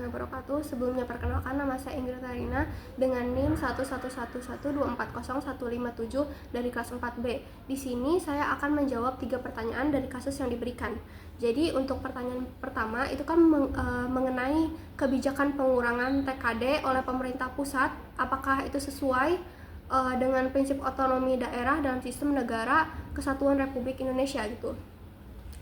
warahmatullahi wabarakatuh. Sebelumnya perkenalkan, nama saya Ingrid Tarina dengan NIM 11112401557 dari kelas 4B. Di sini saya akan menjawab 3 pertanyaan dari kasus yang diberikan. Jadi untuk pertanyaan pertama itu kan mengenai kebijakan pengurangan TKD oleh pemerintah pusat, apakah itu sesuai dengan prinsip otonomi daerah dalam sistem negara kesatuan Republik Indonesia gitu.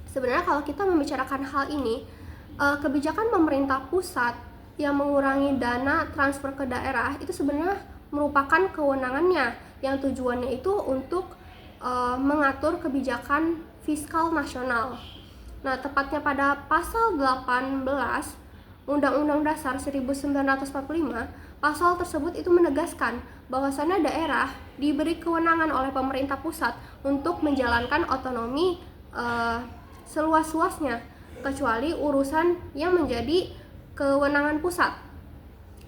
Sebenarnya kalau kita membicarakan hal ini, kebijakan pemerintah pusat yang mengurangi dana transfer ke daerah itu sebenarnya merupakan kewenangannya yang tujuannya itu untuk mengatur kebijakan fiskal nasional. Nah, tepatnya pada pasal 18 Undang-Undang Dasar 1945, pasal tersebut itu menegaskan bahwasannya daerah diberi kewenangan oleh pemerintah pusat untuk menjalankan otonomi seluas-luasnya, kecuali urusan yang menjadi kewenangan pusat.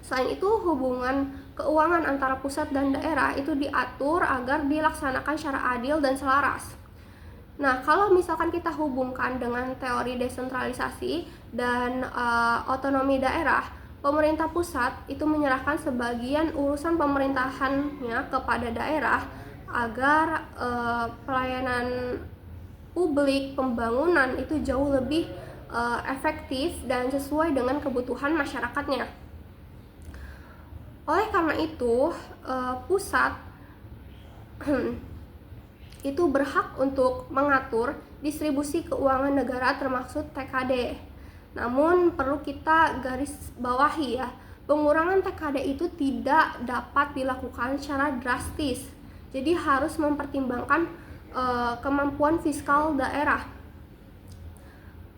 Selain itu, hubungan keuangan antara pusat dan daerah itu diatur agar dilaksanakan secara adil dan selaras. Nah, kalau misalkan kita hubungkan dengan teori desentralisasi dan otonomi daerah, pemerintah pusat itu menyerahkan sebagian urusan pemerintahannya kepada daerah agar pelayanan publik, pembangunan itu jauh lebih efektif dan sesuai dengan kebutuhan masyarakatnya. Oleh karena itu, pusat itu berhak untuk mengatur distribusi keuangan negara termasuk TKD. Namun perlu kita garis bawahi ya, pengurangan TKD itu tidak dapat dilakukan secara drastis. Jadi harus mempertimbangkan kemampuan fiskal daerah.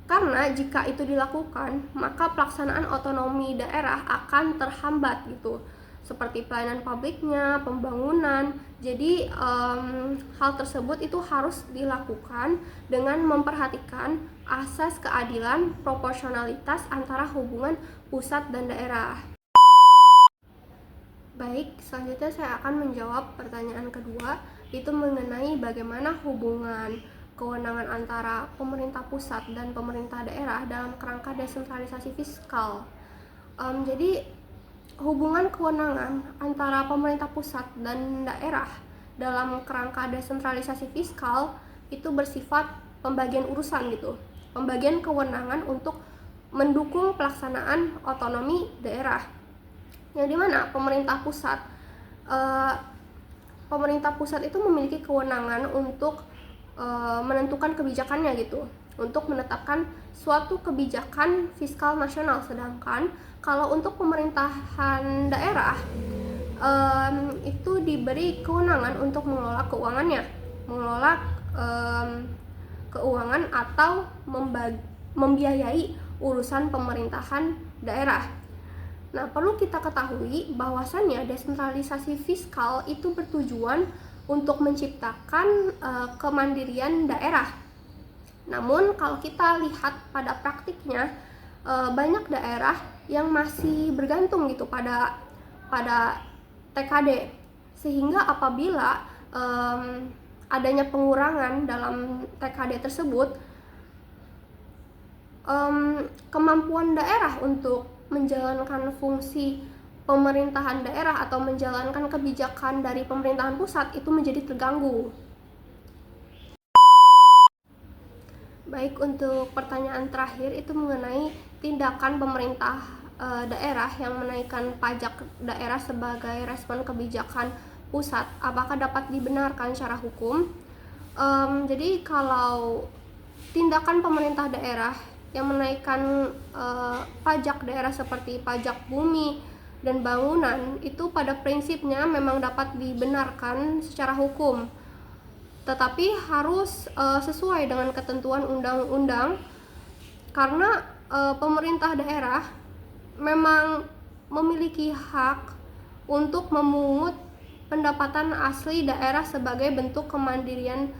Karena jika itu dilakukan, maka pelaksanaan otonomi daerah akan terhambat gitu. Seperti pelayanan publiknya, pembangunan. Jadi hal tersebut itu harus dilakukan dengan memperhatikan asas keadilan, proporsionalitas antara hubungan pusat dan daerah. Baik, selanjutnya saya akan menjawab pertanyaan kedua, itu mengenai bagaimana hubungan kewenangan antara pemerintah pusat dan pemerintah daerah dalam kerangka desentralisasi fiskal. Jadi hubungan kewenangan antara pemerintah pusat dan daerah dalam kerangka desentralisasi fiskal itu bersifat pembagian urusan gitu, pembagian kewenangan untuk mendukung pelaksanaan otonomi daerah, yang dimana pemerintah pusat itu memiliki kewenangan untuk menentukan kebijakannya gitu, untuk menetapkan suatu kebijakan fiskal nasional. Sedangkan kalau untuk pemerintahan daerah itu diberi kewenangan untuk mengelola keuangannya, mengelola keuangan atau membiayai urusan pemerintahan daerah. Nah, perlu kita ketahui bahwasannya desentralisasi fiskal itu bertujuan untuk menciptakan kemandirian daerah. Namun kalau kita lihat pada praktiknya, banyak daerah yang masih bergantung gitu pada TKD, sehingga apabila adanya pengurangan dalam TKD tersebut, kemampuan daerah untuk menjalankan fungsi pemerintahan daerah atau menjalankan kebijakan dari pemerintahan pusat itu menjadi terganggu. Baik, untuk pertanyaan terakhir itu mengenai tindakan pemerintah daerah yang menaikkan pajak daerah sebagai respon kebijakan pusat, apakah dapat dibenarkan secara hukum? Jadi kalau tindakan pemerintah daerah yang menaikkan pajak daerah seperti pajak bumi dan bangunan itu pada prinsipnya memang dapat dibenarkan secara hukum, tetapi harus sesuai dengan ketentuan undang-undang, karena pemerintah daerah memang memiliki hak untuk memungut pendapatan asli daerah sebagai bentuk kemandirian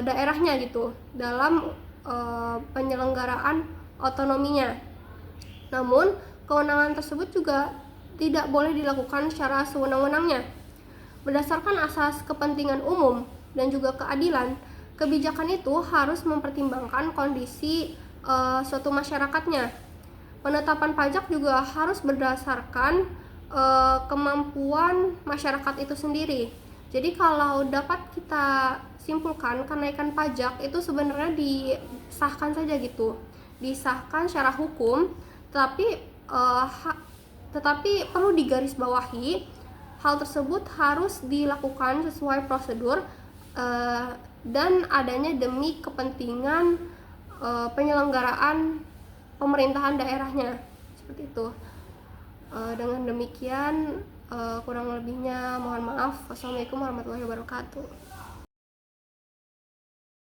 daerahnya gitu dalam penyelenggaraan otonominya. Namun kewenangan tersebut juga tidak boleh dilakukan secara sewenang-wenangnya. Berdasarkan asas kepentingan umum dan juga keadilan, kebijakan itu harus mempertimbangkan kondisi suatu masyarakatnya. Penetapan pajak juga harus berdasarkan kemampuan masyarakat itu sendiri. Jadi kalau dapat kita simpulkan, kenaikan pajak itu sebenarnya disahkan saja gitu, disahkan secara hukum, tetapi perlu digarisbawahi hal tersebut harus dilakukan sesuai prosedur dan adanya demi kepentingan penyelenggaraan pemerintahan daerahnya, seperti itu. Dengan demikian kurang lebihnya mohon maaf. Wassalamualaikum warahmatullahi wabarakatuh.